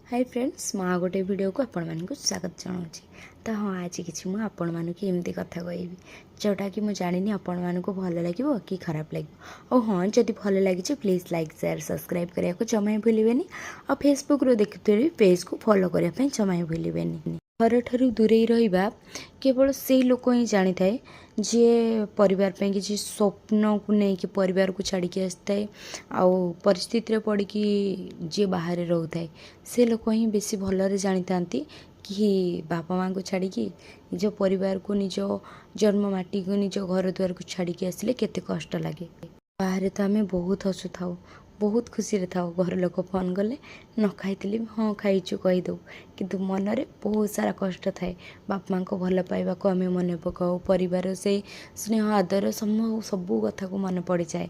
Hi friends माँ गोटे video को आपण मानक स्वागत जनाऊँगी। तो हाँ आज किसी मुझे आपण मानक एमती कथा कहबी जोटा कि मुझे जानी आपण मानक भल लगे कि खराब लगे। और हाँ जदि भल लगी प्लीज़ लाइक शेयर सब्सक्राइब करने को जमा ही भूलें। और फेसबुक देखुए पेज को फॉलो करने जमा ही भूलें। घर ठारू दूरे रहा केवल से लोक ही जानी थाए जी परिवार पे किसी स्वप्न को लेकिन परिवार को छाड़ी आसए आउ परिस्थिति पड़ कि जी बाहर रोता है से लोक ही बेसी भलरे जानी था कि बापा माँ को छाड़ी निज परिवार को निज जन्म माटी को निज घर द्वार को छाड़ी आसिले केते कष्ट लगे। बाहर तो आम बहुत हसु था बहुत खुशी था घर लोक फोन कले न खाई हाँ खाईचु कहीदे किंतु मनरे बहुत सारा कष्ट थाए। बापा माँ को भल पाइबा को आम मन पकाऊ परिवार से स्नेह आदर सबू कथा को मन पड़ जाए।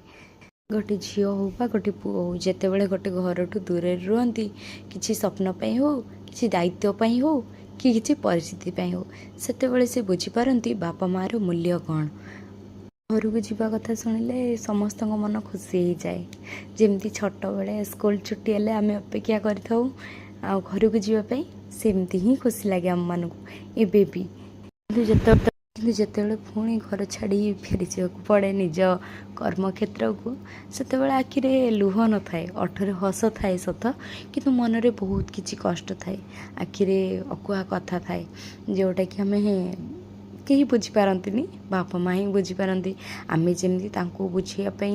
गोटे झील हो बा गोटे पुओ हो जिते बड़े गोटे घर ठू दूर रुहति किसी स्वप्न हो कि दायित्व हो कि किसी परिस्थिति हो से बुझीपारती बापा माँ मूल्य कौन। घर को जीवा कथा शुणिले समस्त मन खुशी हो जाए जमी छोट बेले स्कूल छुट्टी हेल्ले आम अपेक्षा कर घर को जीवाई सेमती ही खुशी लगे आम मानक एबे भी जिते पुणी घर छाड़ी फेरी जावाक पड़े निज कर्म क्षेत्र को सेते आखिरे लुह न थाए ओठरे हस थाए सत किंतु मनरे बहुत किछि कष्ट थाए आखिरे अकुहा कथा थाए जोटा कि आम कहीं बुझीपारती बापा माँ ही बुझीपारती आम जमी बुझापी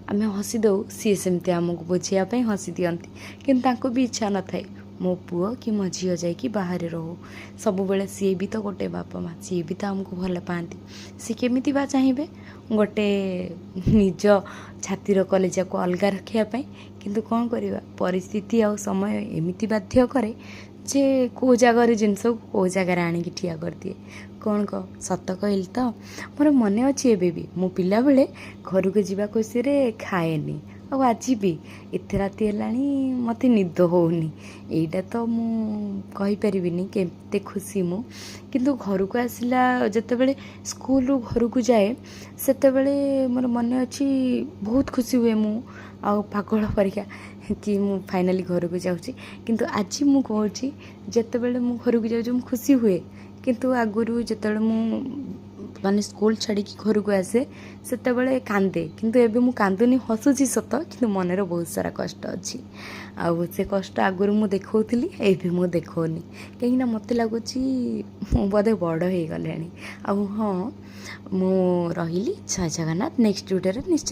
आम हसी दौ सी सेमती आमको बुझापी हसी दिखती कि भी इच्छा न थाए मो पुओ कि मो झील जाकि बाहर रो सब बेले सी भी तो गोटे बापा माँ सी भी तो आमको भल पाती सी केमी बा चाहिए गोटे निज छातीर कलेजा को अलग रखापी किंतु कौन करवा परिस्थिति आ समय एमती बाध्य करे जे कौ जगार जिनस कौ जगार आणिकी ठिया कर दिए कौन कह सत कहली तो मोर मन अच्छी एबे भी मो पिला बेले घर को जीवा खुशी खाएनी और आज भी एत राति है मत निद होनी यहीटा तो मुझे केते खुशी मु किंतु घर को आसला जिते बड़े स्कूल रू घर को जाए सेते बड़े मोर मन अच्छी बहुत खुशी हुए मु आ पागल परीक्षा कि मु फाइनाली घर को जाऊँगी किंतु आज मु कहूँ जिते बड़े मु घर को जाऊँ खुशी हुए किंतु आगुरी जिते माने स्कूल छाड़ी घर को आसे सेते बड़े कांदे किंतु एबे मु कांदुनी हसुची सत किंतु मनरे बहुत सारा कष्ट अच्छी आउ से कष्ट आगुरी मु देखौथिली एबे मु देखौनी कहीं मत लगुच बोधे बड़ हो गले। हाँ मु रही जय जगन्नाथ नेक्स्ट वीडियो निश्चय।